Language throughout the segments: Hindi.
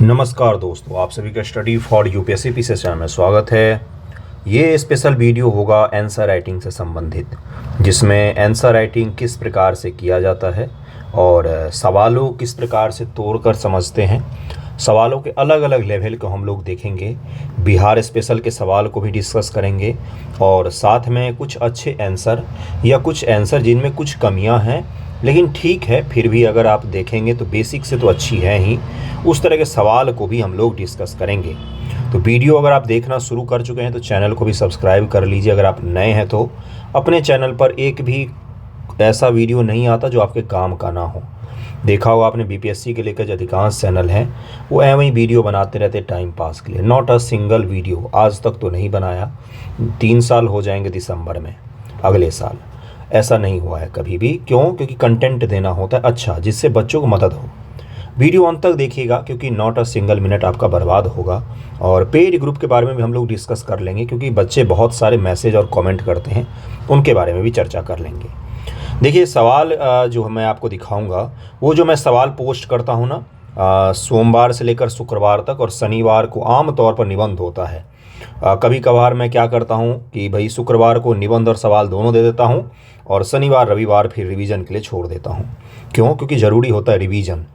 नमस्कार दोस्तों, आप सभी का study for UPSC PCS channel में स्वागत है। ये स्पेशल वीडियो होगा आंसर राइटिंग से संबंधित, जिसमें आंसर राइटिंग किस प्रकार से किया जाता है और सवालों किस प्रकार से तोड़कर समझते हैं। सवालों के अलग अलग लेवल को हम लोग देखेंगे। बिहार स्पेशल के सवाल को भी डिस्कस करेंगे और साथ में कुछ अच्छे आंसर या कुछ आंसर जिनमें कुछ कमियां हैं, लेकिन ठीक है, फिर भी अगर आप देखेंगे तो बेसिक से तो अच्छी है ही, उस तरह के सवाल को भी हम लोग डिस्कस करेंगे। तो वीडियो अगर आप देखना शुरू कर चुके हैं तो चैनल को भी सब्सक्राइब कर लीजिए। अगर आप नए हैं तो अपने चैनल पर एक भी ऐसा वीडियो नहीं आता जो आपके काम का ना हो। देखा होगा आपने, बीपीएससी के लेकर जो अधिकांश चैनल हैं वो ऐਵੇਂ ही वीडियो बनाते रहते टाइम पास के लिए। नॉट अ सिंगल वीडियो आज तक तो नहीं बनाया। 3 साल हो जाएंगे दिसंबर में, अगले साल। ऐसा नहीं हुआ है कभी भी। क्यों? क्योंकि कंटेंट देना होता है अच्छा, जिससे बच्चों को मदद हो। वीडियो अंत तक देखिएगा, क्योंकि नॉट अ सिंगल मिनट आपका बर्बाद होगा। और पेड ग्रुप के बारे में भी हम लोग डिस्कस कर लेंगे, क्योंकि बच्चे बहुत सारे मैसेज और कमेंट करते हैं, उनके बारे में भी चर्चा कर लेंगे। देखिए, सवाल जो मैं आपको दिखाऊंगा, वो जो मैं सवाल पोस्ट करता हूँ ना, सोमवार से लेकर शुक्रवार तक, और शनिवार को आम तौर पर निबंध होता है। कभी कभार मैं क्या करता हूँ कि भाई शुक्रवार को निबंध और सवाल दोनों दे देता हूँ, और शनिवार रविवार फिर रिवीजन के लिए छोड़ देता हूँ। क्यों? क्योंकि ज़रूरी होता है रिवीजन।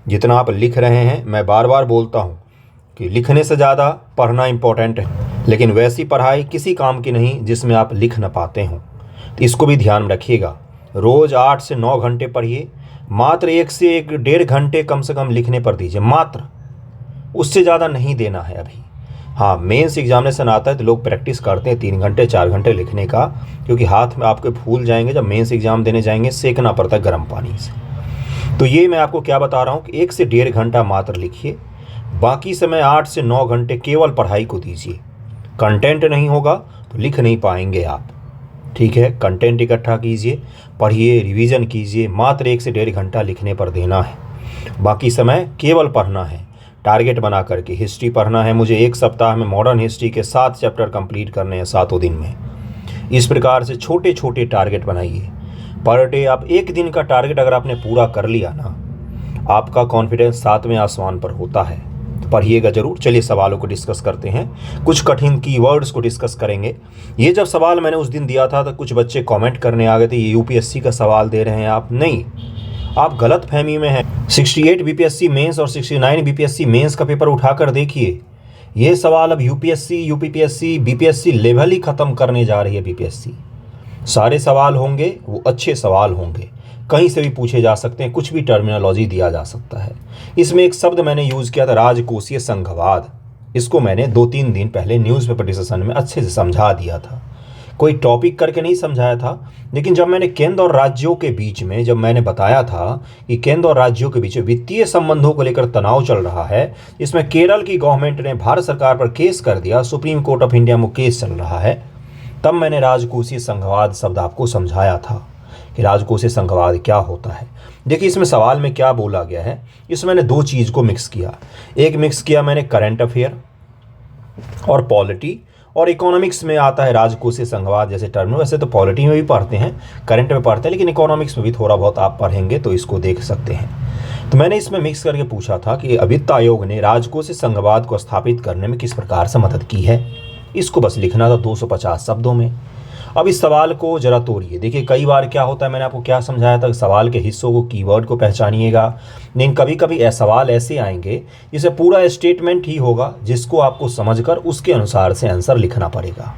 जितना आप लिख रहे हैं, मैं बार बार बोलता हूँ कि लिखने से ज़्यादा पढ़ना इम्पोर्टेंट है, लेकिन वैसी पढ़ाई किसी काम की नहीं जिसमें आप लिख न पाते हों। तो इसको भी ध्यान में रखिएगा। रोज़ 8 से 9 घंटे पढ़िए, मात्र 1 से 1.5 घंटे कम से कम लिखने पर दीजिए, मात्र। उससे ज़्यादा नहीं देना है अभी। हाँ, मेंस एग्जामिनेशन आता है तो लोग प्रैक्टिस करते हैं 3 घंटे 4 घंटे लिखने का, क्योंकि हाथ में आपके फूल जाएंगे। जब मेंस एग्जाम देने जाएंगे सेकना पड़ता है गर्म पानी से। तो ये मैं आपको क्या बता रहा हूँ कि 1 से 1.5 घंटा मात्र लिखिए, बाकी समय 8 से 9 घंटे केवल पढ़ाई को दीजिए। कंटेंट नहीं होगा तो लिख नहीं पाएंगे आप। ठीक है, कंटेंट इकट्ठा कीजिए, पढ़िए, रिवीजन कीजिए। मात्र 1 से 1.5 घंटा लिखने पर देना है, बाकी समय केवल पढ़ना है। टारगेट बना करके हिस्ट्री पढ़ना है मुझे, 1 सप्ताह में मॉडर्न हिस्ट्री के 7 चैप्टर कंप्लीट करने हैं 7 दिन में। इस प्रकार से छोटे छोटे टारगेट बनाइए। पर डे आप 1 दिन का टारगेट अगर आपने पूरा कर लिया ना, आपका कॉन्फिडेंस 7वें आसमान पर होता है। तो पढ़िएगा जरूर। चलिए सवालों को डिस्कस करते हैं। कुछ कठिन कीवर्ड्स को डिस्कस करेंगे। ये जब सवाल मैंने उस दिन दिया था तो कुछ बच्चे कमेंट करने आ गए थे, ये यूपीएससी का सवाल दे रहे हैं आप। नहीं, आप गलत फहमी में हैं। 68 बीपीएससी मेंस और 69 बीपीएससी मेंस का पेपर उठाकर देखिए। ये सवाल अब यूपीएससी, यूपीपीएससी, बीपीएससी लेवल ही ख़त्म करने जा रही है बीपीएससी। सारे सवाल होंगे वो अच्छे सवाल होंगे, कहीं से भी पूछे जा सकते हैं, कुछ भी टर्मिनोलॉजी दिया जा सकता है। इसमें एक शब्द मैंने यूज़ किया था, राजकोषीय संघवाद। इसको मैंने 2-3 दिन पहले न्यूज़पेपर डिस्कशन में अच्छे से समझा दिया था। कोई टॉपिक करके नहीं समझाया था, लेकिन जब मैंने केंद्र और राज्यों के बीच में जब मैंने बताया था कि केंद्र और राज्यों के बीच वित्तीय संबंधों को लेकर तनाव चल रहा है, इसमें केरल की गवर्नमेंट ने भारत सरकार पर केस कर दिया, सुप्रीम कोर्ट ऑफ इंडिया में केस चल रहा है, तब मैंने राजकोषीय संघवाद शब्द आपको समझाया था कि राजकोषीय संघवाद क्या होता है। देखिए, इसमें सवाल में क्या बोला गया है, इसमें मैंने 2 चीज़ को मिक्स किया। एक मिक्स किया मैंने करंट अफेयर और पॉलिटी, और इकोनॉमिक्स में आता है राजकोषीय संघवाद जैसे टर्म। वैसे तो पॉलिटी में भी पढ़ते हैं, करंट में पढ़ते हैं, लेकिन इकोनॉमिक्स में भी थोड़ा बहुत आप पढ़ेंगे तो इसको देख सकते हैं। तो मैंने इसमें मिक्स करके पूछा था कि वित्त आयोग ने राजकोषीय संघवाद को स्थापित करने में किस प्रकार से मदद की है। इसको बस लिखना था 250 शब्दों में। अब इस सवाल को जरा तोड़िए। देखिए, कई बार क्या होता है, मैंने आपको क्या समझाया था, सवाल के हिस्सों को, कीवर्ड को पहचानिएगा। लेकिन कभी कभी सवाल ऐसे आएंगे जिसे पूरा स्टेटमेंट ही होगा, जिसको आपको समझकर उसके अनुसार से आंसर लिखना पड़ेगा।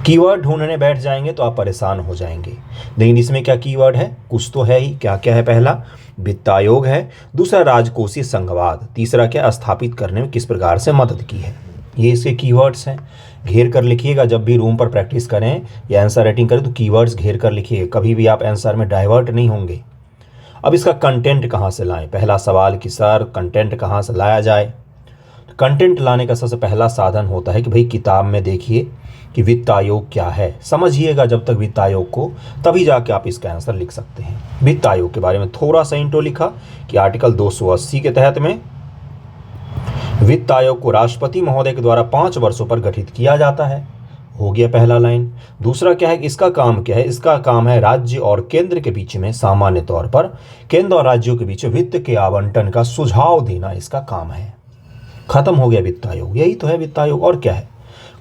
कीवर्ड ढूंढने बैठ जाएंगे तो आप परेशान हो जाएंगे। लेकिन इसमें क्या कीवर्ड है, कुछ तो है ही। क्या क्या है? पहला वित्त आयोग है, दूसरा राजकोषीय संघवाद, तीसरा क्या, स्थापित करने में किस प्रकार से मदद की है। ये इसके कीवर्ड्स हैं। घेर कर लिखिएगा। जब भी रूम पर प्रैक्टिस करें या आंसर राइटिंग करें तो कीवर्ड्स घेर कर लिखिए, कभी भी आप आंसर में डाइवर्ट नहीं होंगे। अब इसका कंटेंट कहाँ से लाएं? पहला सवाल कि सर कंटेंट कहाँ से लाया जाए। तो कंटेंट लाने का सबसे पहला साधन होता है कि भाई किताब में देखिए कि वित्त आयोग क्या है, समझिएगा जब तक वित्त आयोग को, तभी जाके आप इसका आंसर लिख सकते हैं। वित्त आयोग के बारे में थोड़ा सा इंट्रो लिखा कि आर्टिकल 280 के तहत में वित्त आयोग को राष्ट्रपति महोदय के द्वारा 5 वर्षों पर गठित किया जाता है। हो गया पहला लाइन। दूसरा क्या है, इसका काम क्या है? इसका काम है राज्य और केंद्र के बीच में, सामान्य तौर पर केंद्र और राज्यों के बीच वित्त के आवंटन का सुझाव देना इसका काम है। खत्म हो गया वित्त आयोग। यही तो है वित्त आयोग, और क्या है,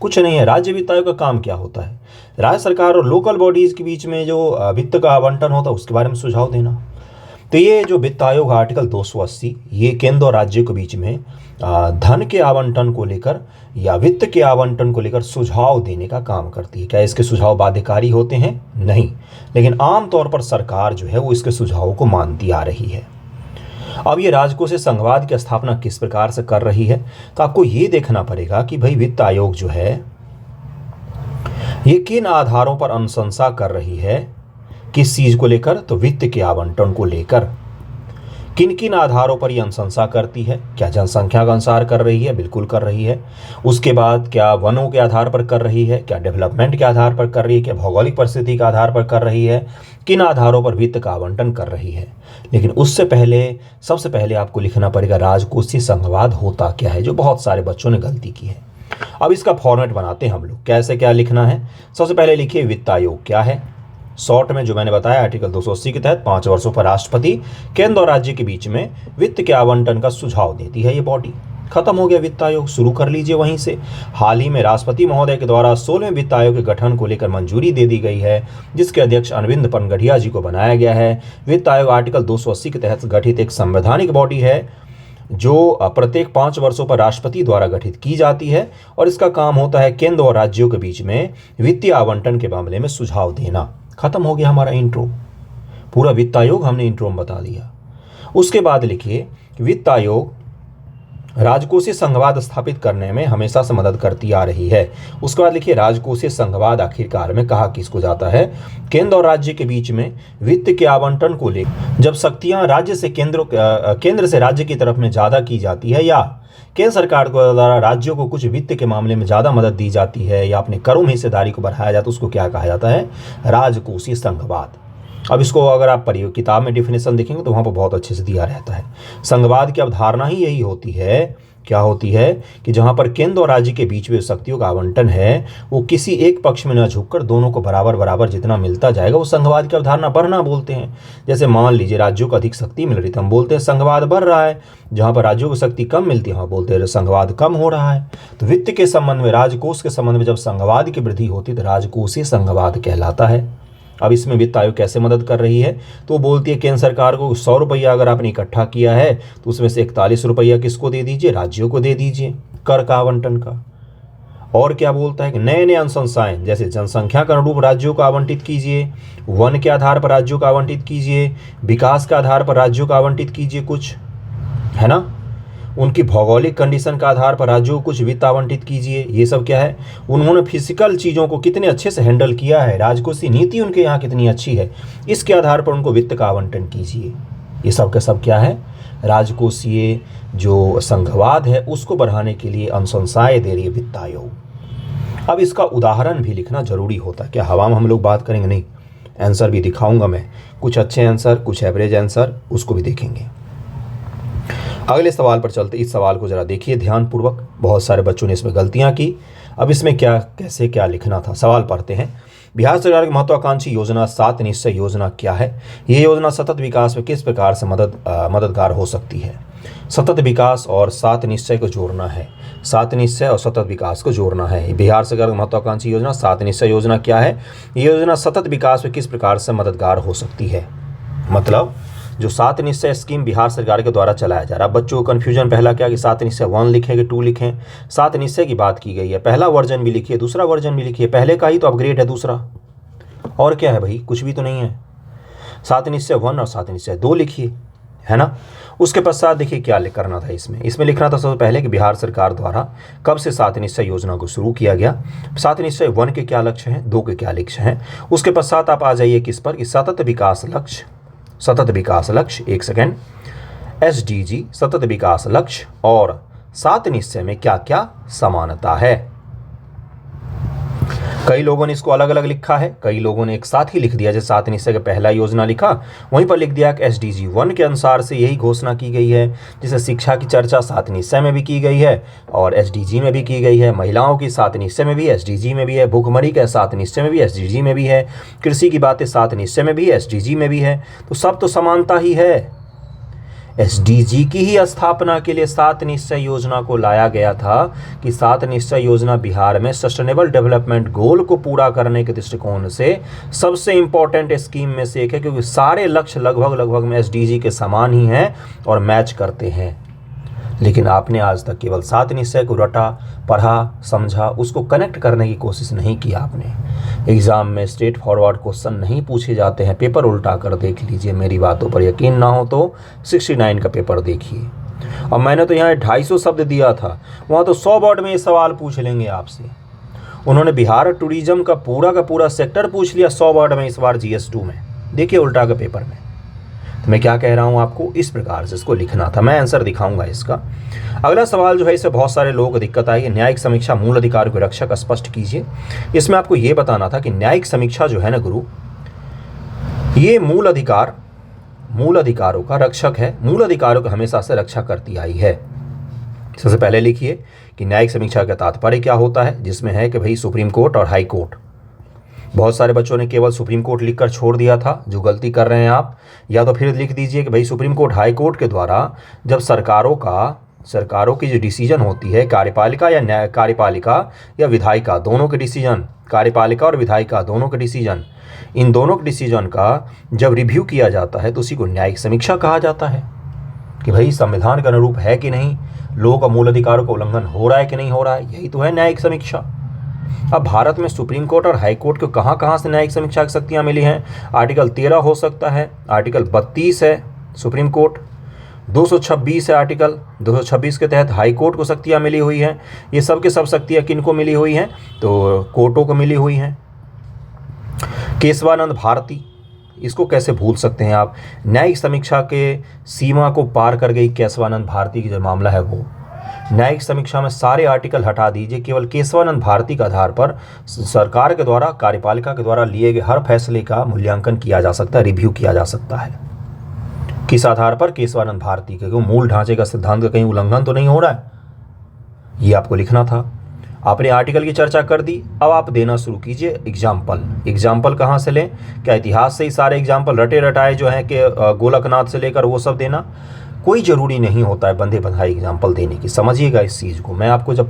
कुछ नहीं है। राज्य वित्त आयोग का काम क्या होता है? राज्य सरकार और लोकल बॉडीज के बीच में जो वित्त का आवंटन होता है उसके बारे में सुझाव देना। तो ये जो वित्त आयोग आर्टिकल 280 ये केंद्र और राज्य के बीच में धन के आवंटन को लेकर या वित्त के आवंटन को लेकर सुझाव देने का काम करती है। क्या इसके सुझाव बाध्यकारी होते हैं? नहीं, लेकिन आमतौर पर सरकार जो है वो इसके सुझावों को मानती आ रही है। अब ये राजकोषीय संघवाद की स्थापना किस प्रकार से कर रही है, तो आपको ये देखना पड़ेगा कि भाई वित्त आयोग जो है ये किन आधारों पर अनुशंसा कर रही है, किस चीज को लेकर, तो वित्त के आवंटन को लेकर। किन किन आधारों पर यह अनुशंसा करती है? क्या जनसंख्या के अनुसार कर रही है? बिल्कुल कर रही है। उसके बाद क्या वनों के आधार पर कर रही है? क्या डेवलपमेंट के आधार पर कर रही है? क्या भौगोलिक परिस्थिति के आधार पर कर रही है? किन आधारों पर वित्त का आवंटन कर रही है? लेकिन उससे पहले सबसे पहले आपको लिखना पड़ेगा राजकोषीय संघवाद होता क्या है, जो बहुत सारे बच्चों ने गलती की है। अब इसका फॉर्मेट बनाते हैं हम लोग, कैसे क्या लिखना है। सबसे पहले लिखिए वित्त आयोग क्या है। शॉर्ट में जो मैंने बताया आर्टिकल 280 के तहत 5 वर्षों पर राष्ट्रपति केंद्र और राज्य के बीच में वित्त के आवंटन का सुझाव देती है ये बॉडी। खत्म हो गया वित्त आयोग, शुरू कर लीजिए वहीं से। हाल ही में राष्ट्रपति महोदय के द्वारा 16वें वित्त आयोग के गठन को लेकर मंजूरी दे दी गई है, जिसके अध्यक्ष अरविंद पनगढ़िया जी को बनाया गया है। वित्त आयोग आर्टिकल 280 के तहत गठित एक संवैधानिक बॉडी है जो प्रत्येक 5 वर्षों पर राष्ट्रपति द्वारा गठित की जाती है, और इसका काम होता है केंद्र और राज्यों के बीच में वित्तीय आवंटन के मामले में सुझाव देना। खत्म हो गया हमारा इंट्रो, पूरा वित्त आयोग हमने इंट्रो में बता दिया। उसके बाद लिखिए वित्त आयोग राजकोषीय संघवाद स्थापित करने में हमेशा से मदद करती आ रही है। उसके बाद लिखिए राजकोषीय संघवाद आखिरकार में कहा किसको जाता है? केंद्र और राज्य के बीच में वित्त के आवंटन को लेकर जब शक्तियां राज्य से केंद्र से राज्य की तरफ में ज्यादा की जाती है, या केंद्र सरकार को द्वारा राज्यों को कुछ वित्त के मामले में ज्यादा मदद दी जाती है, या अपने करों में हिस्सेदारी को बढ़ाया जाता है, उसको क्या कहा जाता है? राजकोषीय संघवाद। अब इसको अगर आप किताब में डिफिनेशन देखेंगे तो वहाँ पर बहुत अच्छे से दिया रहता है। संघवाद की अवधारणा ही यही होती है, क्या होती है कि जहाँ पर केंद्र और राज्य के बीच में शक्तियों का आवंटन है वो किसी एक पक्ष में न झुककर दोनों को बराबर बराबर जितना मिलता जाएगा वो संघवाद की अवधारणा बढ़ना बोलते हैं। जैसे मान लीजिए राज्यों को अधिक शक्ति मिल रही तो हम बोलते हैं संघवाद बढ़ रहा है, जहाँ पर राज्यों को शक्ति कम मिलती है वहाँ बोलते हैं संघवाद कम हो रहा है। तो वित्त के संबंध में, राजकोष के संबंध में जब संघवाद की वृद्धि होती है तो राजकोषीय संघवाद कहलाता है। अब इसमें वित्त आयोग कैसे मदद कर रही है, तो बोलती है केंद्र सरकार को 100 रुपया अगर आपने इकट्ठा किया है तो उसमें से 41 रुपया किसको दे दीजिए? राज्यों को दे दीजिए, कर का आवंटन का। और क्या बोलता है कि नए नए अनुशंसाएं जैसे जनसंख्या के अनुरूप राज्यों को आवंटित कीजिए, वन के आधार पर राज्यों को आवंटित कीजिए, विकास के आधार पर राज्यों को आवंटित कीजिए कुछ, है ना, उनकी भौगोलिक कंडीशन के आधार पर राज्यों को कुछ वित्त आवंटित कीजिए। ये सब क्या है? उन्होंने फिजिकल चीज़ों को कितने अच्छे से हैंडल किया है, राजकोषीय नीति उनके यहाँ कितनी अच्छी है, इसके आधार पर उनको वित्त का आवंटन कीजिए। ये सब का सब क्या है? राजकोषीय जो संघवाद है उसको बढ़ाने के लिए अनुशंसाएं दे रही है वित्त आयोग। अब इसका उदाहरण भी लिखना जरूरी होता है। क्या हवा में हम लोग बात करेंगे? नहीं, आंसर भी दिखाऊंगा मैं, कुछ अच्छे आंसर, कुछ एवरेज आंसर, उसको भी देखेंगे। अगले सवाल पर चलते, इस सवाल को जरा देखिए ध्यानपूर्वक, बहुत सारे बच्चों ने इसमें गलतियां की। अब इसमें क्या कैसे क्या लिखना था, सवाल पढ़ते हैं। बिहार सरकार की महत्वाकांक्षी योजना 7 निश्चय योजना क्या है? ये योजना सतत विकास में किस प्रकार से मददगार हो सकती है? सतत विकास और 7 निश्चय को जोड़ना है, 7 निश्चय और सतत विकास को जोड़ना है। बिहार सरकार की महत्वाकांक्षी योजना 7 निश्चय योजना क्या है? ये योजना सतत विकास में किस प्रकार से मददगार हो सकती है? मतलब जो 7 निश्चय स्कीम बिहार सरकार के द्वारा चलाया जा रहा है। बच्चों को कन्फ्यूजन पहला क्या कि 7 निश्चय 1 लिखें कि 2 लिखें? 7 निश्चय की बात की गई है, पहला वर्जन भी लिखिए, दूसरा वर्जन भी लिखिए, पहले का ही तो अपग्रेड है दूसरा, और क्या है भाई, कुछ भी तो नहीं है। 7 निश्चय 1 और 7 निश्चय 2 लिखिए, है ना। उसके पश्चात देखिए क्या करना था इसमें लिखना था सबसे पहले कि बिहार सरकार द्वारा कब से 7 निश्चय योजना को शुरू किया गया, 7 निश्चय 1 के क्या लक्ष्य हैं, 2 के क्या लक्ष्य हैं। उसके पश्चात आप आ जाइए किस पर कि सतत विकास लक्ष्य, एक सेकेंड, SDG सतत विकास लक्ष्य और 7 निश्चय में क्या क्या समानता है। कई लोगों ने इसको अलग अलग लिखा है, कई लोगों ने एक साथ ही लिख दिया। जैसे 7 निश्चय का पहला योजना लिखा, वहीं पर लिख दिया कि SDG 1 के अनुसार से यही घोषणा की गई है। जैसे शिक्षा की चर्चा 7 निश्चय में भी की गई है और SDG में भी की गई है, महिलाओं की 7 निश्चय में भी SDG में भी है, भूखमरी का 7 निश्चय में भी SDG में भी है, कृषि की बातें 7 निश्चय में भी SDG में भी है। तो सब तो समानता ही है। एसडीजी की ही स्थापना के लिए 7 निश्चय योजना को लाया गया था कि 7 निश्चय योजना बिहार में सस्टेनेबल डेवलपमेंट गोल को पूरा करने के दृष्टिकोण से सबसे इंपॉर्टेंट स्कीम में से एक है, क्योंकि सारे लक्ष्य लगभग में एसडीजी के समान ही हैं और मैच करते हैं। लेकिन आपने आज तक केवल 7 निश्चय को रटा, पढ़ा, समझा, उसको कनेक्ट करने की कोशिश नहीं की आपने। एग्ज़ाम में स्ट्रेट फॉरवर्ड क्वेश्चन नहीं पूछे जाते हैं, पेपर उल्टा कर देख लीजिए। मेरी बातों पर यकीन ना हो तो 69 का पेपर देखिए। और मैंने तो यहाँ 250 शब्द दिया था, वहाँ तो 100 वर्ड में ये सवाल पूछ लेंगे आपसे। उन्होंने बिहार टूरिज्म का पूरा सेक्टर पूछ लिया 100 वर्ड में इस बार GS2 में। देखिए उल्टा का पेपर में। तो मैं क्या कह रहा हूँ आपको, इस प्रकार से इसको लिखना था। मैं आंसर दिखाऊंगा इसका। अगला सवाल जो है, इससे बहुत सारे लोगों को दिक्कत आई है। न्यायिक समीक्षा मूल अधिकार के रक्षक स्पष्ट कीजिए। इसमें आपको ये बताना था कि न्यायिक समीक्षा जो है ना गुरु, ये मूल अधिकारों का रक्षक है, मूल अधिकारों की हमेशा से रक्षा करती आई है। सबसे पहले लिखिए कि न्यायिक समीक्षा का तात्पर्य क्या होता है, जिसमें है कि भाई सुप्रीम कोर्ट और हाई कोर्ट। बहुत सारे बच्चों ने केवल सुप्रीम कोर्ट लिखकर छोड़ दिया था, जो गलती कर रहे हैं आप। या तो फिर लिख दीजिए कि भाई सुप्रीम कोर्ट, हाई कोर्ट के द्वारा जब सरकारों की जो डिसीजन होती है, कार्यपालिका या विधायिका दोनों के डिसीजन, कार्यपालिका और विधायिका दोनों के डिसीजन, इन दोनों के डिसीजन का जब रिव्यू किया जाता है तो उसी को न्यायिक समीक्षा कहा जाता है कि भाई संविधान के अनुरूप है कि नहीं, लोगों का मूल अधिकारों का उल्लंघन हो रहा है कि नहीं हो रहा है, यही तो है न्यायिक समीक्षा। अब भारत में सुप्रीम कोर्ट और हाई कोर्ट को कहाँ से न्यायिक समीक्षा की शक्तियाँ मिली हैं? आर्टिकल 13 हो सकता है, आर्टिकल 32 है सुप्रीम कोर्ट, 226 है आर्टिकल, 226 के तहत हाई कोर्ट को शक्तियाँ मिली हुई हैं। ये सब के सब शक्तियाँ किन को मिली हुई हैं? तो कोर्टों को मिली हुई हैं। केशवानंद भारती, इसको कैसे भूल सकते हैं आप? न्यायिक समीक्षा के सीमा को पार कर गई केशवानंद भारती की जो मामला है वो। न्यायिक समीक्षा में सारे आर्टिकल हटा दीजिए, केवल केशवानंद भारती के आधार पर सरकार के द्वारा, कार्यपालिका के द्वारा लिए गए हर फैसले का मूल्यांकन किया जा सकता है, रिव्यू किया जा सकता है। किस आधार पर? केशवानंद भारती के। मूल ढांचे का सिद्धांत का कहीं उल्लंघन तो नहीं हो रहा है, ये आपको लिखना था। आपने आर्टिकल की चर्चा कर दी, अब आप देना शुरू कीजिए एग्जाम्पल कहाँ से लें? क्या इतिहास से ही सारे एग्जाम्पल रटे रटाए जो हैं कि गोलकनाथ से लेकर वो सब देना? कोई ज़रूरी नहीं होता है बंधे बंधाई एग्जाम्पल देने की। समझिएगा इस चीज़ को। मैंने आपको जब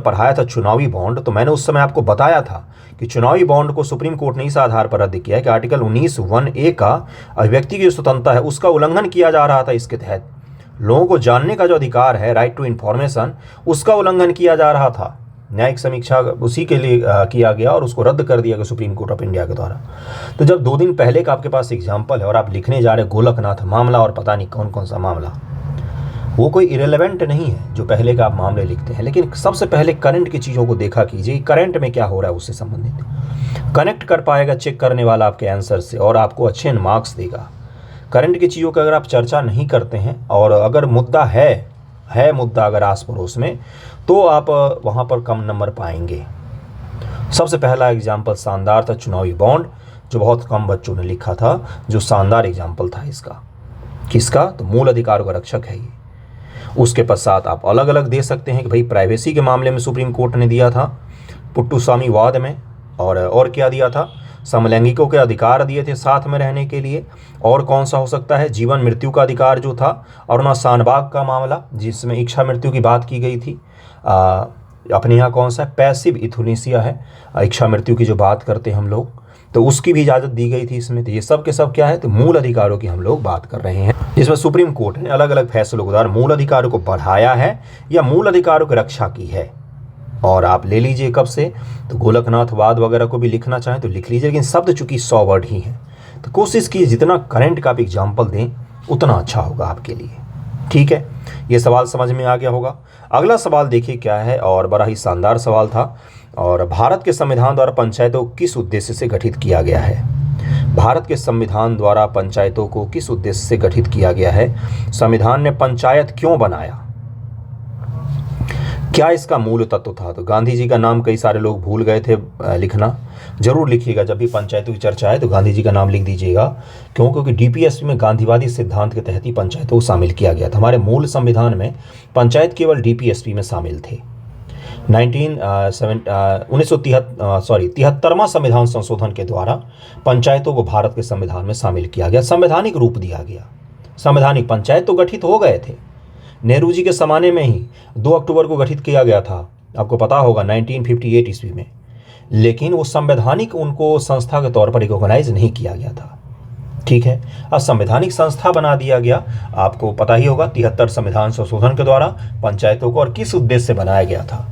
पढ़ाया था चुनावी बॉन्ड, तो मैंने उस समय आपको बताया था कि चुनावी बॉन्ड को सुप्रीम कोर्ट ने इस आधार पर रद्द किया है कि आर्टिकल 19(1)(a) का अभिव्यक्ति की जो स्वतंत्रता है उसका उल्लंघन किया जा रहा था। इसके तहत लोगों को जानने का जो अधिकार है, राइट टू इन्फॉर्मेशन, उसका उल्लंघन किया जा रहा था। न्यायिक समीक्षा उसी के लिए किया गया और उसको रद्द कर दिया गया सुप्रीम कोर्ट ऑफ इंडिया के द्वारा। तो जब 2 दिन पहले का आपके पास एग्जाम्पल है और आप लिखने जा रहे गोलकनाथ मामला और पता नहीं कौन कौन सा मामला, वो कोई इरेलेवेंट नहीं है जो पहले का आप मामले लिखते हैं। लेकिन सबसे पहले करंट की चीज़ों को देखा कीजिए, करंट में क्या हो रहा है उससे संबंधित कनेक्ट कर पाएगा चेक करने वाला आपके आंसर से, और आपको अच्छे मार्क्स देगा। करंट की चीज़ों का अगर आप चर्चा नहीं करते हैं और अगर मुद्दा है मुद्दा अगर आस पड़ोस में, तो आप वहाँ पर कम नंबर पाएंगे। सबसे पहला एग्जाम्पल शानदार था चुनावी बॉन्ड, जो बहुत कम बच्चों ने लिखा था, जो शानदार एग्जाम्पल था इसका। किसका? तो मूल अधिकारों का रक्षक है ये। उसके पश्चात आप अलग अलग दे सकते हैं कि भाई प्राइवेसी के मामले में सुप्रीम कोर्ट ने दिया था पुट्टुस्वामी वाद में, और क्या दिया था? समलैंगिकों के अधिकार दिए थे साथ में रहने के लिए। और कौन सा हो सकता है? जीवन मृत्यु का अधिकार जो था, और ना शानबाग का मामला जिसमें इच्छा मृत्यु की बात की गई थी। अपने यहाँ कौन सा है? पैसिव इथुनेसिया है, इच्छा मृत्यु की जो बात करते हैं हम लोग, तो उसकी भी इजाज़त दी गई थी इसमें। तो ये सब के सब क्या है? तो मूल अधिकारों की हम लोग बात कर रहे हैं, जिसमें सुप्रीम कोर्ट ने अलग अलग फैसलों के द्वारा मूल अधिकारों को बढ़ाया है या मूल अधिकारों की रक्षा की है। और आप ले लीजिए कब से, तो गोलकनाथ वाद वगैरह को भी लिखना चाहें तो लिख लीजिए, लेकिन शब्द चूंकि 100 वर्ड ही हैं, तो कोशिश कीजिए जितना करंट का आप एग्जाम्पल दें उतना अच्छा होगा आपके लिए। ठीक है, ये सवाल समझ में आ गया होगा। अगला सवाल देखिए क्या है, और बड़ा ही शानदार सवाल था। और भारत के संविधान द्वारा पंचायतों को किस उद्देश्य से गठित किया गया है? भारत के संविधान द्वारा पंचायतों को किस उद्देश्य से गठित किया गया है? संविधान ने पंचायत क्यों बनाया? क्या इसका मूल तत्व था? तो गांधी जी का नाम कई सारे लोग भूल गए थे लिखना, जरूर लिखिएगा। जब भी पंचायतों की चर्चा है तो गांधी जी का नाम लिख दीजिएगा। क्योंकि डीपीएसपी में गांधीवादी सिद्धांत के तहत ही पंचायतों को शामिल किया गया था। हमारे मूल संविधान में पंचायत केवल डीपीएसपी में शामिल थे। 73वां संविधान संशोधन के द्वारा पंचायतों को भारत के संविधान में शामिल किया गया, संवैधानिक रूप दिया गया। संवैधानिक पंचायत तो गठित हो गए थे, नेहरू जी के ज़माने में ही 2 अक्टूबर को गठित किया गया था, आपको पता होगा 1958 ईस्वी में। लेकिन वो संवैधानिक उनको संस्था के तौर पर रिकॉग्नाइज नहीं किया गया था। ठीक है, अब संवैधानिक संस्था बना दिया गया। आपको पता ही होगा 73 संविधान संशोधन के द्वारा पंचायतों को और किस उद्देश्य से बनाया गया था।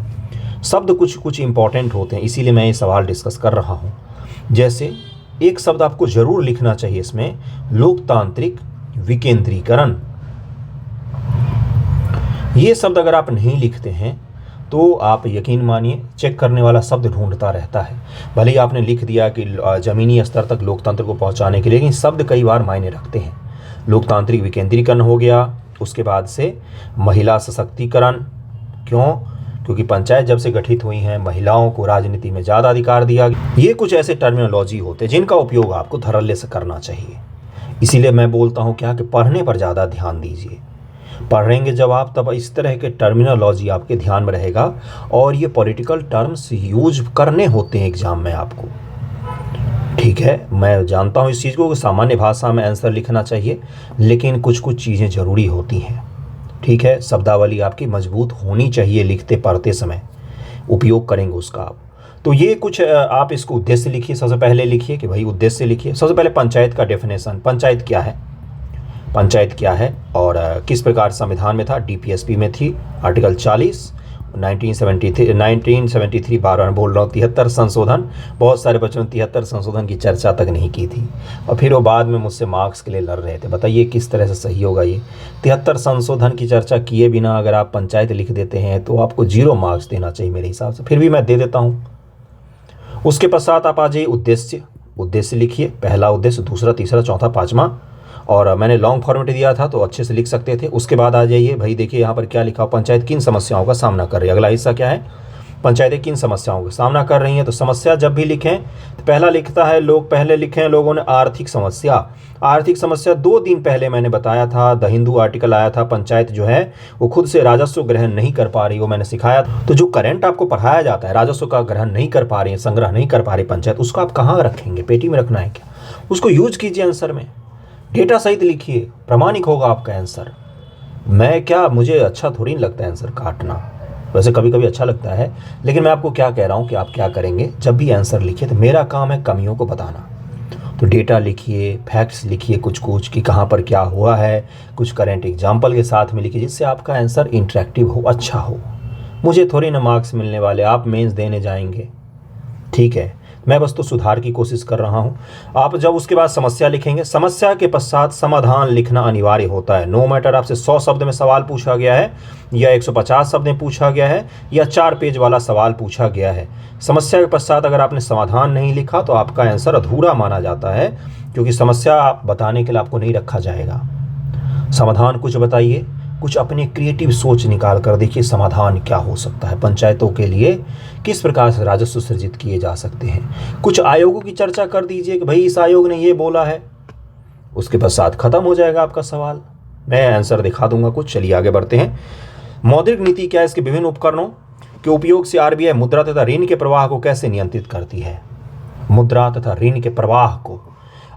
शब्द कुछ कुछ इंपॉर्टेंट होते हैं, इसीलिए मैं ये सवाल डिस्कस कर रहा हूँ। जैसे एक शब्द आपको जरूर लिखना चाहिए इसमें, लोकतांत्रिक विकेंद्रीकरण। ये शब्द अगर आप नहीं लिखते हैं तो आप यकीन मानिए चेक करने वाला शब्द ढूंढता रहता है। भले ही आपने लिख दिया कि ज़मीनी स्तर तक लोकतंत्र को पहुंचाने के लिए, लेकिन शब्द कई बार मायने रखते हैं। लोकतांत्रिक विकेंद्रीकरण हो गया, उसके बाद से महिला सशक्तिकरण। क्यों? क्योंकि पंचायत जब से गठित हुई हैं महिलाओं को राजनीति में ज़्यादा अधिकार दिया गया। ये कुछ ऐसे टर्मिनोलॉजी होते हैं जिनका उपयोग आपको धड़ल्ले से करना चाहिए। इसीलिए मैं बोलता हूँ क्या कि पढ़ने पर ज़्यादा ध्यान दीजिए। पढ़ेंगे जब आप, तब इस तरह के टर्मिनोलॉजी आपके ध्यान में रहेगा, और ये पॉलिटिकल टर्म्स यूज करने होते हैं एग्जाम में आपको। ठीक है, मैं जानता हूँ इस चीज़ को कि सामान्य भाषा में आंसर लिखना चाहिए, लेकिन कुछ कुछ चीज़ें ज़रूरी होती हैं। ठीक है, शब्दावली आपकी मजबूत होनी चाहिए, लिखते पढ़ते समय उपयोग करेंगे उसका आप। तो ये कुछ आप इसको उद्देश्य लिखिए, सबसे पहले लिखिए कि भाई उद्देश्य लिखिए। सबसे पहले पंचायत का डेफिनेशन, पंचायत क्या है, पंचायत क्या है और किस प्रकार संविधान में था। डीपीएसपी में थी, आर्टिकल 40, 1973 बार बार बोल रहा हूँ 73 संशोधन। बहुत सारे बच्चों ने 73 संशोधन की चर्चा तक नहीं की थी, और फिर वो बाद में मुझसे मार्क्स के लिए लड़ रहे थे। बताइए किस तरह से सही होगा ये। 73 संशोधन की चर्चा किए बिना अगर आप पंचायत लिख देते हैं तो आपको 0 मार्क्स देना चाहिए मेरे हिसाब से, फिर भी मैं दे देता हूँ। उसके पश्चात आप आ जाइए उद्देश्य। उद्देश्य लिखिए, पहला उद्देश्य, दूसरा, तीसरा, चौथा, पाँचवा, और मैंने लॉन्ग फॉर्मेट दिया था तो अच्छे से लिख सकते थे। उसके बाद आ जाइए भाई, देखिए यहाँ पर क्या लिखा हो, पंचायत किन समस्याओं का सामना कर रही है। अगला हिस्सा क्या है, पंचायतें किन समस्याओं का सामना कर रही हैं। तो समस्या जब भी लिखें तो पहला लिखता है लोग, पहले लिखे हैं लोगों ने आर्थिक समस्या। आर्थिक समस्या 2 दिन पहले मैंने बताया था, द हिंदू आर्टिकल आया था, पंचायत जो है वो खुद से राजस्व ग्रहण नहीं कर पा रही, वो मैंने सिखाया। तो जो करंट आपको पढ़ाया जाता है, राजस्व का ग्रहण नहीं कर पा रही है, संग्रह नहीं कर पा रही पंचायत, उसको आप कहाँ रखेंगे, पेटी में रखना है क्या? उसको यूज कीजिए आंसर में, डेटा सहित लिखिए, प्रामाणिक होगा आपका आंसर। मैं क्या, मुझे अच्छा थोड़ी नहीं लगता है आंसर काटना, वैसे कभी कभी अच्छा लगता है, लेकिन मैं आपको क्या कह रहा हूँ कि आप क्या करेंगे जब भी आंसर लिखिए तो मेरा काम है कमियों को बताना। तो डेटा लिखिए, फैक्ट्स लिखिए कुछ कुछ कि कहाँ पर क्या हुआ है, कुछ करेंट एग्जाम्पल के साथ में लिखिए, जिससे आपका आंसर इंटरेक्टिव हो, अच्छा हो। मुझे थोड़ी ना मार्क्स मिलने वाले, आप मेंस देने जाएंगे। ठीक है, मैं बस तो सुधार की कोशिश कर रहा हूँ। आप जब उसके बाद समस्या लिखेंगे, समस्या के पश्चात समाधान लिखना अनिवार्य होता है। नो मैटर आपसे 100 शब्द में सवाल पूछा गया है या 150 शब्द में पूछा गया है या 4 पेज वाला सवाल पूछा गया है, समस्या के पश्चात अगर आपने समाधान नहीं लिखा तो आपका आंसर अधूरा माना जाता है, क्योंकि समस्या आप बताने के लिए आपको नहीं रखा जाएगा। समाधान कुछ बताइए, कुछ अपने क्रिएटिव सोच निकाल कर देखिए समाधान क्या हो सकता है, पंचायतों के लिए किस प्रकार से राजस्व सृजित किए जा सकते हैं। कुछ आयोगों की चर्चा कर दीजिए कि भाई इस आयोग ने ये बोला है, उसके पश्चात खत्म हो जाएगा आपका सवाल। मैं आंसर दिखा दूंगा कुछ। चलिए आगे बढ़ते हैं। मौद्रिक नीति क्या है, इसके विभिन्न उपकरणों के उपयोग से आरबीआई मुद्रा तथा ऋण के प्रवाह को कैसे नियंत्रित करती है। मुद्रा तथा ऋण के प्रवाह को,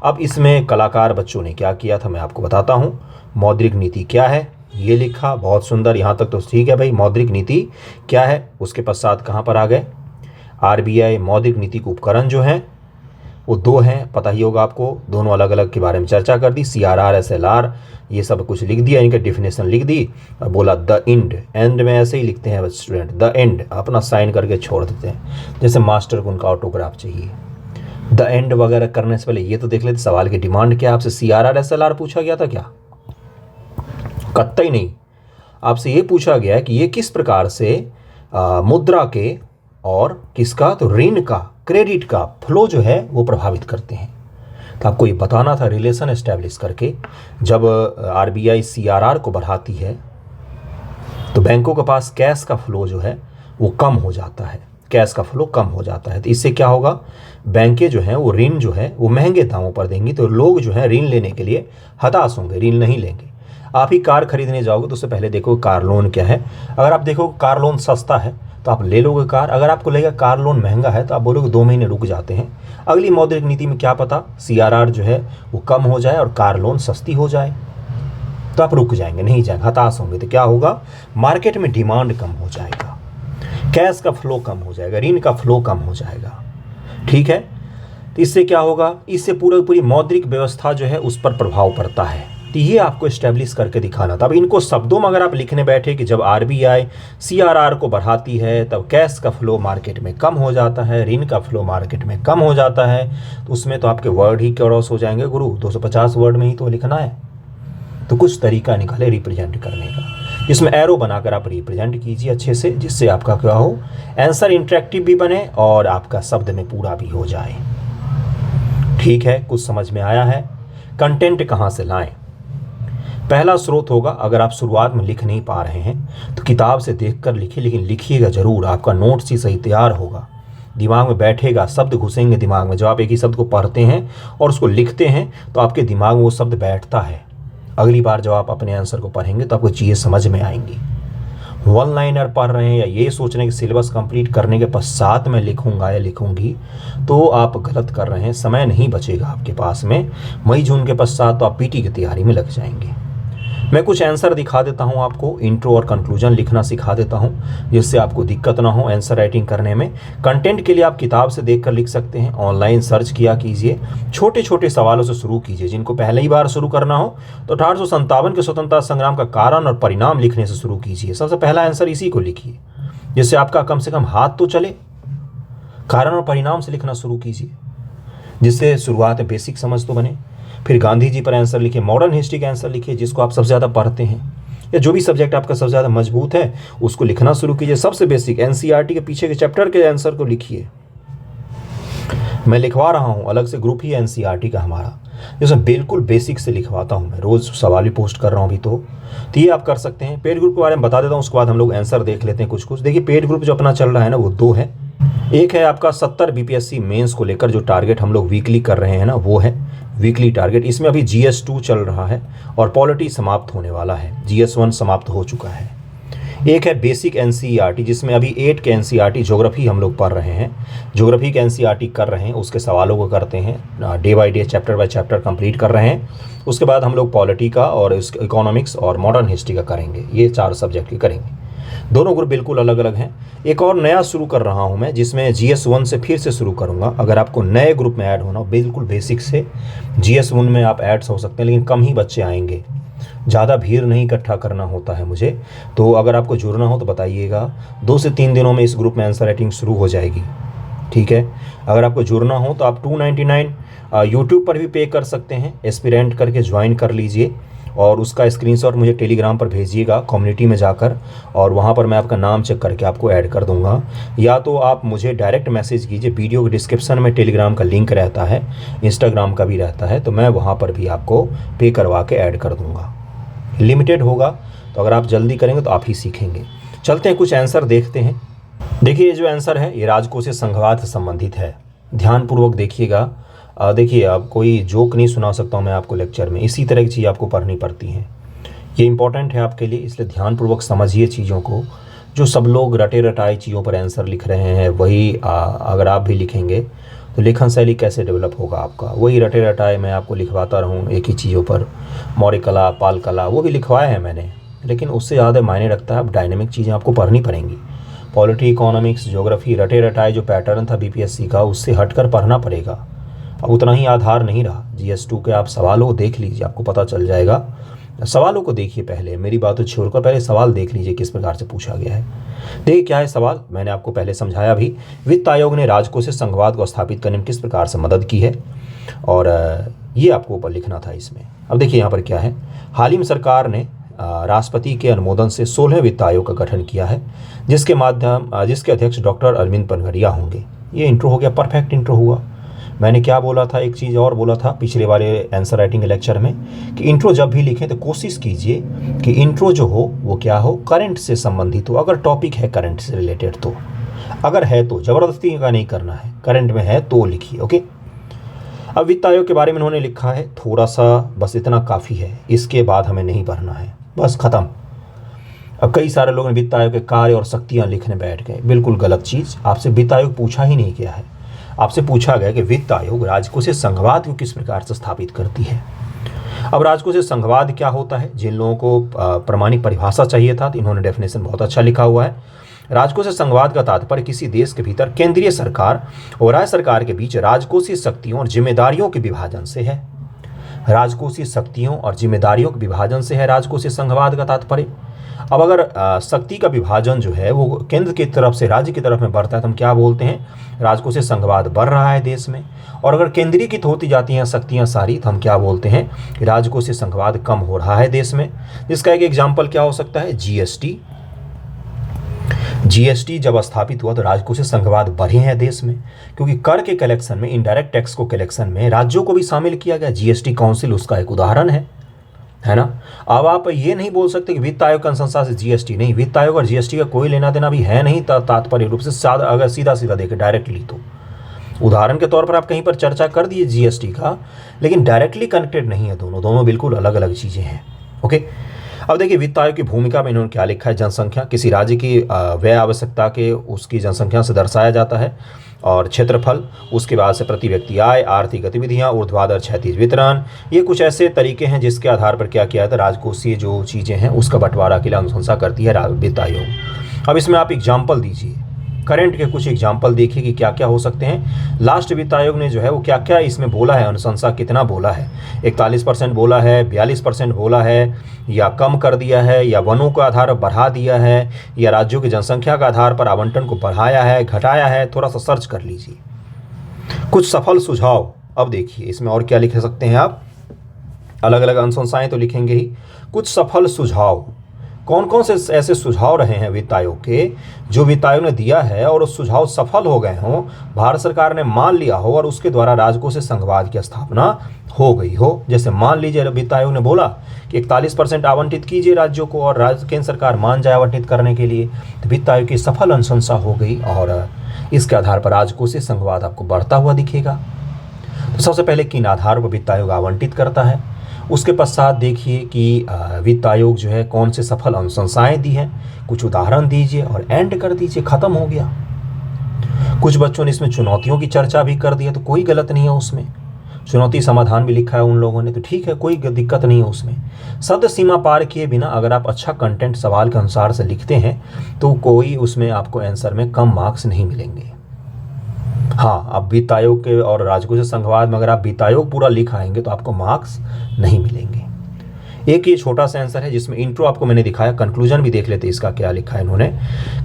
अब इसमें कलाकार बच्चों ने क्या किया था मैं आपको बताता हूँ। मौद्रिक नीति क्या है ये लिखा, बहुत सुंदर, यहाँ तक तो ठीक है भाई। मौद्रिक नीति क्या है, उसके पश्चात कहाँ पर आ गए, आरबीआई। मौद्रिक नीति के उपकरण जो हैं वो 2 हैं, पता ही होगा आपको, दोनों अलग अलग के बारे में चर्चा कर दी। CRR SLR ये सब कुछ लिख दिया, इनका डेफिनेशन लिख दी और बोला द एंड। एंड में ऐसे ही लिखते हैं स्टूडेंट, द एंड अपना साइन करके छोड़ देते हैं, जैसे मास्टर को उनका ऑटोग्राफ चाहिए। द एंड वगैरह करने से पहले ये तो देख लेते सवाल की डिमांड क्या, आपसे CRR SLR पूछा गया था क्या? कतई नहीं। आपसे ये पूछा गया है कि ये किस प्रकार से मुद्रा के और किसका, तो ऋण का, क्रेडिट का फ्लो जो है वो प्रभावित करते हैं। तो आपको ये बताना था रिलेशन एस्टेब्लिश करके। जब आरबीआई CRR को बढ़ाती है तो बैंकों के पास कैश का फ्लो जो है वो कम हो जाता है, कैश का फ्लो कम हो जाता है। तो इससे क्या होगा, बैंकें जो हैं वो ऋण जो है वो महंगे दामों पर देंगी, तो लोग जो है ऋण लेने के लिए हताश होंगे, ऋण नहीं लेंगे। आप ही कार खरीदने जाओगे तो उससे पहले देखो कार लोन क्या है। अगर आप देखो कार लोन सस्ता है तो आप ले लोगे कार, अगर आपको लगेगा कार लोन महंगा है तो आप बोलोगे 2 महीने रुक जाते हैं। अगली मौद्रिक नीति में क्या पता CRR जो है वो कम हो जाए और कार लोन सस्ती हो जाए। तो आप रुक जाएंगे, नहीं जाएंगे, हताश होंगे। तो क्या होगा, मार्केट में डिमांड कम हो जाएगा, कैश का फ्लो कम हो जाएगा, ऋण का फ्लो कम हो जाएगा। ठीक है, तो इससे क्या होगा, इससे पूरी मौद्रिक व्यवस्था जो है उस पर प्रभाव पड़ता है। तो ये आपको एस्टेब्लिश करके दिखाना था। अब इनको शब्दों में अगर आप लिखने बैठे कि जब आरबीआई सीआरआर को बढ़ाती है तब कैश का फ्लो मार्केट में कम हो जाता है, ऋण का फ्लो मार्केट में कम हो जाता है, तो उसमें तो आपके वर्ड ही क्रॉस हो जाएंगे गुरु। 250 वर्ड में ही तो लिखना है। तो कुछ तरीका निकाले रिप्रेजेंट करने का, जिसमें एरो बनाकर आप रिप्रेजेंट कीजिए अच्छे से, जिससे आपका क्या हो, आंसर इंटरेक्टिव भी बने और आपका शब्द में पूरा भी हो जाए। ठीक है, कुछ समझ में आया है। कंटेंट कहाँ से लाएं? पहला स्रोत होगा, अगर आप शुरुआत में लिख नहीं पा रहे हैं तो किताब से देखकर लिखिए, लेकिन लिखिएगा जरूर। आपका नोट्स ही सही तैयार होगा, दिमाग में बैठेगा, शब्द घुसेंगे दिमाग में। जब आप एक ही शब्द को पढ़ते हैं और उसको लिखते हैं तो आपके दिमाग में वो शब्द बैठता है। अगली बार जब आप अपने आंसर को पढ़ेंगे तो आपको चीज़ें समझ में आएंगी। वन लाइनर पढ़ रहे हैं या ये सोच रहे हैं कि सिलेबस कंप्लीट करने के पश्चात मैं लिखूंगा या लिखूंगी, तो आप गलत कर रहे हैं। समय नहीं बचेगा आपके पास में। मई जून के पश्चात तो आप पीटी की तैयारी में लग जाएंगे। मैं कुछ आंसर दिखा देता हूं आपको, इंट्रो और कंक्लूजन लिखना सिखा देता हूं, जिससे आपको दिक्कत ना हो आंसर राइटिंग करने में। कंटेंट के लिए आप किताब से देखकर लिख सकते हैं, ऑनलाइन सर्च किया कीजिए। छोटे छोटे सवालों से शुरू कीजिए। जिनको पहले ही बार शुरू करना हो तो 1857 के स्वतंत्रता संग्राम का कारण और परिणाम लिखने से शुरू कीजिए। सबसे पहला आंसर इसी को लिखिए, जिससे आपका कम से कम हाथ तो चले। कारण और परिणाम से लिखना शुरू कीजिए, जिससे शुरुआत में बेसिक समझ तो बने। फिर गांधी जी पर आंसर लिखिए, मॉडर्न हिस्ट्री का आंसर लिखिए, जिसको आप सबसे ज़्यादा पढ़ते हैं, या जो भी सब्जेक्ट आपका सबसे ज़्यादा मजबूत है उसको लिखना शुरू कीजिए। सबसे बेसिक एनसीईआरटी के पीछे के चैप्टर के आंसर को लिखिए। मैं लिखवा रहा हूँ अलग से ग्रुप ही एनसीईआरटी का हमारा, जिसमें बिल्कुल बेसिक से लिखवाता हूँ मैं। रोज़ सवाल भी पोस्ट कर रहा हूँ अभी तो ये आप कर सकते हैं। पेड ग्रुप के बारे में बता देता हूँ, उसके बाद हम लोग आंसर देख लेते हैं कुछ कुछ। देखिए, पेड ग्रुप जो अपना चल रहा है ना, वो 2 है। एक है आपका 70 बीपीएससी मेंस को लेकर जो टारगेट हम लोग वीकली कर रहे हैं ना, वो है वीकली टारगेट। इसमें अभी GS2 चल रहा है और पॉलिटी समाप्त होने वाला है, GS1 समाप्त हो चुका है। एक है बेसिक एनसीईआरटी, जिसमें अभी 8 के एनसीईआरटी ज्योग्राफी हम लोग पढ़ रहे हैं, ज्योग्राफी के एनसीईआरटी कर रहे हैं, उसके सवालों को करते हैं, day by day chapter by chapter complete कर रहे हैं। उसके बाद हम लोग पॉलिटी का और इकोनॉमिक्स और मॉडर्न हिस्ट्री का करेंगे। ये 4 सब्जेक्ट के करेंगे। दोनों ग्रुप बिल्कुल अलग अलग हैं। एक और नया शुरू कर रहा हूं मैं, जिसमें GS1 से फिर से शुरू करूंगा। अगर आपको नए ग्रुप में ऐड होना हो, बिल्कुल बेसिक से GS1 में आप ऐड हो सकते हैं, लेकिन कम ही बच्चे आएंगे, ज़्यादा भीड़ नहीं इकट्ठा करना होता है मुझे। तो अगर आपको जुड़ना हो तो बताइएगा। 2 से 3 दिनों में इस ग्रुप में आंसर राइटिंग शुरू हो जाएगी। ठीक है, अगर आपको जुड़ना हो तो आप 299 यूट्यूब पर भी पे कर सकते हैं, एस्पिरेंट करके ज्वाइन कर लीजिए और उसका स्क्रीनशॉट मुझे टेलीग्राम पर भेजिएगा कम्युनिटी में जाकर, और वहाँ पर मैं आपका नाम चेक करके आपको ऐड कर दूंगा। या तो आप मुझे डायरेक्ट मैसेज कीजिए, वीडियो के डिस्क्रिप्शन में टेलीग्राम का लिंक रहता है, इंस्टाग्राम का भी रहता है, तो मैं वहाँ पर भी आपको पे करवा के ऐड कर दूँगा। लिमिटेड होगा, तो अगर आप जल्दी करेंगे तो आप ही सीखेंगे। चलते हैं, कुछ आंसर देखते हैं। देखिए, ये जो आंसर है ये राजकोषीय संघवाद से संबंधित है, ध्यानपूर्वक देखिएगा। देखिए, अब कोई जोक नहीं सुना सकता हूँ मैं आपको लेक्चर में, इसी तरह की चीज़ आपको पढ़नी पड़ती हैं। ये इंपॉर्टेंट है आपके लिए, इसलिए ध्यानपूर्वक समझिए चीज़ों को। जो सब लोग रटे रटाए चीज़ों पर आंसर लिख रहे हैं, वही अगर आप भी लिखेंगे तो लेखन शैली कैसे डेवलप होगा आपका। वही रटे रटाए मैं आपको लिखवाता रहूँ एक ही चीज़ों पर, मौर्य कला, पाल कला, वो भी लिखवाए हैं मैंने, लेकिन उससे ज़्यादा मायने रखता है अब डायनेमिक चीज़ें आपको पढ़नी पड़ेंगी। पॉलिटी, इकोनॉमिक्स, ज्योग्राफी, रटे रटाए जो पैटर्न था बीपीएससी का, उससे हटकर पढ़ना पड़ेगा। अब उतना ही आधार नहीं रहा। GS2 के आप सवालों को देख लीजिए, आपको पता चल जाएगा। सवालों को देखिए पहले, मेरी बातों छोड़कर पहले सवाल देख लीजिए किस प्रकार से पूछा गया है। देखिए क्या है सवाल, मैंने आपको पहले समझाया भी। वित्त आयोग ने राजकोषीय संघवाद को स्थापित करने में किस प्रकार से मदद की है, और ये आपको ऊपर लिखना था इसमें। अब देखिए यहाँ पर क्या है, हाल ही में सरकार ने राष्ट्रपति के अनुमोदन से 16वें वित्त आयोग का गठन किया है, जिसके अध्यक्ष डॉक्टर अरविंद पनघड़िया होंगे। ये इंट्रो हो गया, परफेक्ट इंट्रो हुआ। मैंने क्या बोला था, एक चीज़ और बोला था पिछले वाले आंसर राइटिंग लेक्चर में, कि इंट्रो जब भी लिखें तो कोशिश कीजिए कि इंट्रो जो हो वो क्या हो, करंट से संबंधित हो। अगर टॉपिक है करंट से रिलेटेड तो, अगर है तो ज़बरदस्ती का नहीं करना है, करंट में है तो लिखिए। ओके, अब वित्त आयोग के बारे में उन्होंने लिखा है थोड़ा सा, बस इतना काफ़ी है, इसके बाद हमें नहीं पढ़ना है, बस ख़त्म। अब कई सारे लोग वित्त आयोग के कार्य और शक्तियाँ लिखने बैठ गए, बिल्कुल गलत चीज़। आपसे वित्त आयोग पूछा ही नहीं गया है, आपसे पूछा गया कि वित्त आयोग राजकोषीय संघवाद को किस प्रकार से स्थापित करती है। अब राजकोषीय संघवाद क्या होता है, जिन लोगों को प्रमाणिक परिभाषा चाहिए था तो इन्होंने डेफिनेशन बहुत अच्छा लिखा हुआ है। राजकोषीय संघवाद का तात्पर्य किसी देश के भीतर केंद्रीय सरकार और राज्य सरकार के बीच राजकोषीय शक्तियों और जिम्मेदारियों के विभाजन से है। राजकोषीय शक्तियों और जिम्मेदारियों के विभाजन से है राजकोषीय संघवाद का तात्पर्य। अब अगर शक्ति का विभाजन जो है वो केंद्र की तरफ से राज्य की तरफ में बढ़ता है तो हम क्या बोलते हैं, राजकोषीय संघवाद बढ़ रहा है देश में। और अगर केंद्रीकृत होती जाती हैं शक्तियां सारी तो हम क्या बोलते हैं, राजकोषीय संघवाद कम हो रहा है देश में। जिसका एक एग्जाम्पल क्या हो सकता है, जीएसटी। जीएसटी जब स्थापित हुआ तो राजकोषीय संघवाद बढ़े हैं देश में, क्योंकि कर के कलेक्शन में, इनडायरेक्ट टैक्स को कलेक्शन में राज्यों को भी शामिल किया गया। जीएसटी काउंसिल उसका एक उदाहरण है ना। अब आप ये नहीं बोल सकते कि वित्त आयोग की अनुशंसा से जीएसटी नहीं, वित्त आयोग और जीएसटी का कोई लेना देना भी है नहीं तात्पर्य रूप से। अगर सीधा सीधा देखें डायरेक्टली तो उदाहरण के तौर पर आप कहीं पर चर्चा कर दिए जीएसटी का, लेकिन डायरेक्टली कनेक्टेड नहीं है दोनों बिल्कुल अलग अलग चीज़ें हैं। ओके, अब देखिए वित्त आयोग की भूमिका में इन्होंने क्या लिखा है, जनसंख्या किसी राज्य की व्यय आवश्यकता के उसकी जनसंख्या से दर्शाया जाता है, और क्षेत्रफल, उसके बाद से प्रति व्यक्ति आय, आर्थिक गतिविधियां, ऊर्ध्वाधर क्षैतिज वितरण, ये कुछ ऐसे तरीके हैं जिसके आधार पर क्या किया जाता है, राजकोषीय जो चीज़ें हैं उसका बंटवारा के लिए अनुशंसा करती है वित्त आयोग। अब इसमें आप एग्जाम्पल दीजिए, करंट के कुछ एग्जाम्पल देखिए कि क्या क्या हो सकते हैं। लास्ट वित्त आयोग ने जो है वो क्या क्या इसमें बोला है, अनुशंसा कितना बोला है, 41% बोला है, 42% बोला है, या कम कर दिया है, या वनों के आधार पर बढ़ा दिया है, या राज्यों की जनसंख्या के आधार पर आवंटन को बढ़ाया है, घटाया है, थोड़ा सा सर्च कर लीजिए। कुछ सफल सुझाव, अब देखिए इसमें और क्या लिख सकते हैं आप, अलग अलग अनुशंसाएं तो लिखेंगे ही, कुछ सफल सुझाव, कौन कौन से ऐसे सुझाव रहे हैं वित्त आयोग के जो वित्त आयोग ने दिया है और उस सुझाव सफल हो गए हों, भारत सरकार ने मान लिया हो और उसके द्वारा राजकोषीय संघवाद की स्थापना हो गई हो। जैसे मान लीजिए वित्त आयोग ने बोला कि 41% आवंटित कीजिए राज्यों को और केंद्र सरकार मान जाए आवंटित करने के लिए, तो वित्त आयोग की सफल अनुशंसा हो गई और इसके आधार पर राजकोषीय संघवाद आपको बढ़ता हुआ दिखेगा। तो सबसे पहले किन आधार पर वित्त आयोग आवंटित करता है, उसके पश्चात देखिए कि वित्त आयोग जो है कौन से सफल अनुशंसाएं दी हैं, कुछ उदाहरण दीजिए और एंड कर दीजिए, खत्म हो गया। कुछ बच्चों ने इसमें चुनौतियों की चर्चा भी कर दी है, तो कोई गलत नहीं है उसमें, चुनौती समाधान भी लिखा है उन लोगों ने, तो ठीक है, कोई दिक्कत नहीं है उसमें। शब्द सीमा पार किए बिना अगर आप अच्छा कंटेंट सवाल के अनुसार से लिखते हैं तो कोई उसमें आपको आंसर में कम मार्क्स नहीं मिलेंगे। हाँ, अब वित्त आयोग के और राजकोषीय संघवाद में अगर आप वित्त आयोग पूरा लिख आएंगे तो आपको मार्क्स नहीं मिलेंगे। एक ये छोटा सा आंसर है जिसमें इंट्रो आपको मैंने दिखाया, कंक्लूजन भी देख लेते हैं इसका क्या लिखा है इन्होंने।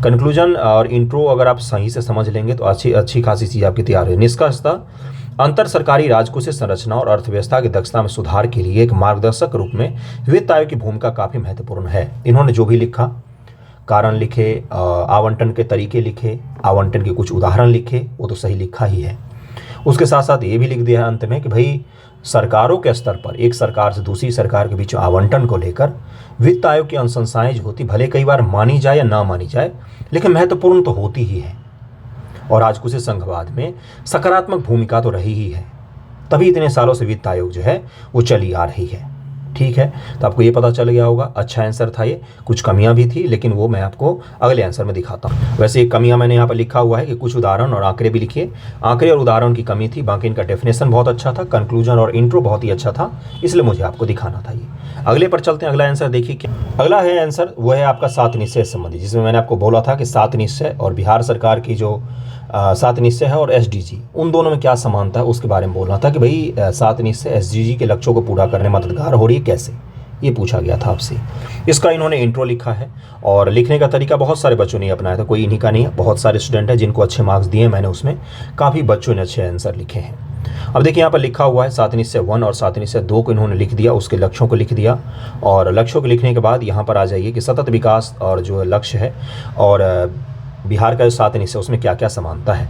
कंक्लूजन और इंट्रो अगर आप सही से समझ लेंगे तो अच्छी खासी चीज़ आपकी तैयार है। निष्कर्षतः अंतर सरकारी राजकोषीय संरचना और अर्थव्यवस्था की दक्षता में सुधार के लिए एक मार्गदर्शक रूप में वित्त आयोग की भूमिका काफ़ी महत्वपूर्ण है। इन्होंने जो भी लिखा, कारण लिखे, आवंटन के तरीके लिखे, आवंटन के कुछ उदाहरण लिखे, वो तो सही लिखा ही है। उसके साथ साथ ये भी लिख दिया है अंत में कि भाई सरकारों के स्तर पर एक सरकार से दूसरी सरकार के बीच आवंटन को लेकर वित्त आयोग की अनुशंसाएं जो होती भले कई बार मानी जाए या ना मानी जाए, लेकिन महत्वपूर्ण तो होती ही है। और राजकोषीय संघवाद में सकारात्मक भूमिका तो रही ही है, तभी इतने सालों से वित्त आयोग जो है वो चली आ रही है। ठीक है, तो आपको ये पता चल गया होगा, अच्छा आंसर था ये। कुछ कमियां भी थी लेकिन वो मैं आपको अगले आंसर में दिखाता हूँ। वैसे एक कमियां मैंने यहाँ पर लिखा हुआ है कि कुछ उदाहरण और आंकड़े भी लिखिए। आंकड़े और उदाहरण की कमी थी, बाकी इनका डेफिनेशन बहुत अच्छा था, कंक्लूजन और इंट्रो बहुत ही अच्छा था, इसलिए मुझे आपको दिखाना था ये। अगले पर चलते हैं, अगला आंसर देखिए क्या अगला है आंसर, वो है आपका 7 निश्चय से संबंधित, जिसमें मैंने आपको बोला था कि 7 निश्चय और बिहार सरकार की जो 7 निश्चय है और एसडीजी, उन दोनों में क्या समानता है उसके बारे में बोलना था कि भाई 7 निश्चय एसडीजी के लक्ष्यों को पूरा करने में मददगार हो रही है कैसे, ये पूछा गया था आपसे। इसका इन्होंने इंट्रो लिखा है और लिखने का तरीका बहुत सारे बच्चों ने अपनाया था, कोई इन्हीं का नहीं है, बहुत सारे स्टूडेंट हैं जिनको अच्छे मार्क्स दिए मैंने, उसमें काफ़ी बच्चों ने अच्छे आंसर लिखे हैं। अब देखिए यहाँ पर लिखा हुआ है 7 निश्चय 1 और 7 निश्चय 2 को इन्होंने लिख दिया, उसके लक्ष्यों को लिख दिया। और लक्ष्यों को लिखने के बाद यहाँ पर आ जाइए कि सतत विकास और जो लक्ष्य है और बिहार का जो 7 निश्चय उसमें क्या क्या समानता है,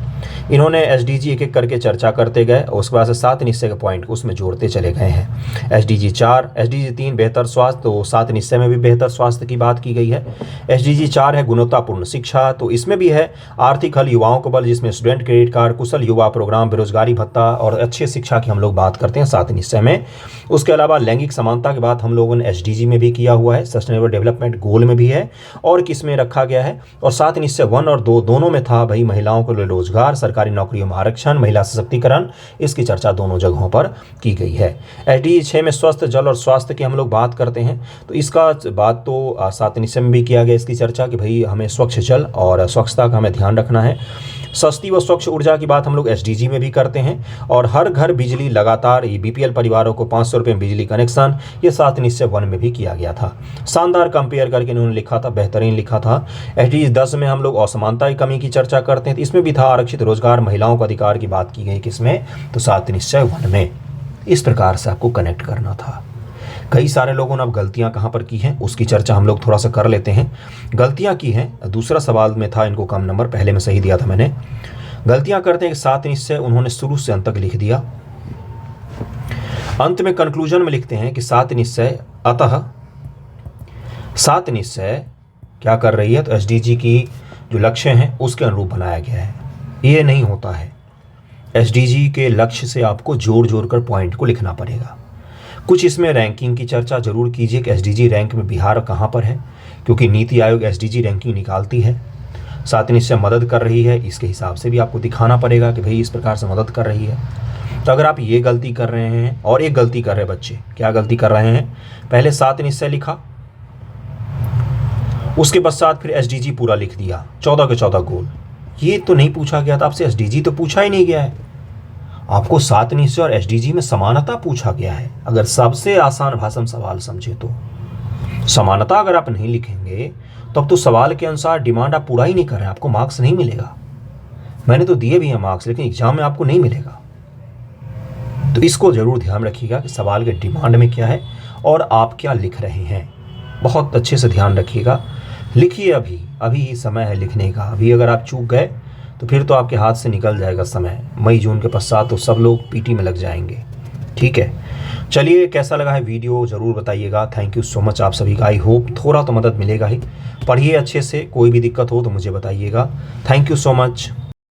इन्होंने एसडीजी एक एक करके चर्चा करते गए और उसके बाद से 7 निश्चय के पॉइंट उसमें जोड़ते चले गए हैं। एसडीजी 4, एसडीजी 3 बेहतर स्वास्थ्य, तो 7 निश्चय में भी बेहतर स्वास्थ्य की बात की गई है। एसडीजी 4 है गुणवत्तापूर्ण शिक्षा, तो इसमें भी है आर्थिक हल युवाओं को बल, जिसमें स्टूडेंट क्रेडिट कार्ड, कुशल युवा प्रोग्राम, बेरोजगारी भत्ता और अच्छी शिक्षा की हम लोग बात करते हैं 7 निश्चय में। उसके अलावा लैंगिक समानता की बात हम लोगों ने एसडीजी में भी किया हुआ है, सस्टेनेबल डेवलपमेंट गोल में भी है और किस में रखा गया है। और 7 निश्चय 1 और 2 दोनों में था भाई महिलाओं को रोजगार, सरकारी नौकरियों में आरक्षण, महिला सशक्तिकरण, इसकी चर्चा दोनों जगहों पर की गई है। SDG 6 में स्वस्थ जल और स्वास्थ्य की हम लोग बात करते हैं तो इसका बात तो 7 निश्चय में भी किया गया इसकी चर्चा कि भाई हमें स्वच्छ जल और स्वच्छता का हमें ध्यान रखना है। सस्ती व स्वच्छ ऊर्जा की बात हम लोग SDG में भी करते हैं और हर घर बिजली लगातार, ये BPL परिवारों को 500 रुपये में बिजली कनेक्शन, ये 7 निश्चय 1 में भी किया गया था। शानदार कंपेयर करके इन्होंने लिखा था, बेहतरीन लिखा था। SDG 10 में हम लोग असमानता की कमी की चर्चा करते हैं तो इसमें भी था आरक्षित रोजगार, महिलाओं का अधिकार की बात की गई किसमें, तो 7 निश्चय 1 में। इस प्रकार से आपको कनेक्ट करना था। कई सारे लोगों ने अब गलतियां कहां पर की हैं उसकी चर्चा हम लोग थोड़ा सा कर लेते हैं। गलतियां की हैं, दूसरा सवाल में था इनको कम नंबर, पहले में सही दिया था मैंने। गलतियां करते हैं कि 7 निश्चय उन्होंने शुरू से अंत तक लिख दिया, अंत में कंक्लूजन में लिखते हैं कि 7 निश्चय, अतः 7 निश्चय क्या कर रही है, तो SDG की जो लक्ष्य हैं उसके अनुरूप बनाया गया है। ये नहीं होता है, SDG के लक्ष्य से आपको जोड़ जोड़ कर पॉइंट को लिखना पड़ेगा। कुछ इसमें रैंकिंग की चर्चा जरूर कीजिए कि SDG रैंक में बिहार कहाँ पर है, क्योंकि नीति आयोग SDG रैंकिंग निकालती है। 7 निश्चय मदद कर रही है, इसके हिसाब से भी आपको दिखाना पड़ेगा कि भाई इस प्रकार से मदद कर रही है। तो अगर आप ये गलती कर रहे हैं, और एक गलती कर रहे हैं बच्चे, क्या गलती कर रहे हैं, पहले 7 निश्चय लिखा, उसके पश्चात फिर SDG पूरा लिख दिया, 14 के 14 गोल। ये तो नहीं पूछा गया था आपसे, SDG तो पूछा ही नहीं गया है आपको। 7 निश्चय और SDG में समानता पूछा गया है। अगर सबसे आसान भाषा में सवाल समझे तो समानता अगर आप नहीं लिखेंगे तब तो सवाल के अनुसार डिमांड आप पूरा ही नहीं कर रहे हैं, आपको मार्क्स नहीं मिलेगा। मैंने तो दिए भी हैं मार्क्स, लेकिन एग्जाम में आपको नहीं मिलेगा। तो इसको जरूर ध्यान रखिएगा कि सवाल के डिमांड में क्या है और आप क्या लिख रहे हैं, बहुत अच्छे से ध्यान रखिएगा। लिखिए, अभी समय है लिखने का। अभी अगर आप चूक गए तो फिर तो आपके हाथ से निकल जाएगा समय, मई जून के पश्चात तो सब लोग PT में लग जाएंगे। ठीक है, चलिए कैसा लगा है वीडियो ज़रूर बताइएगा। थैंक यू सो मच आप सभी का। आई होप थोड़ा तो मदद मिलेगा ही। पढ़िए अच्छे से, कोई भी दिक्कत हो तो मुझे बताइएगा। Thank you so much.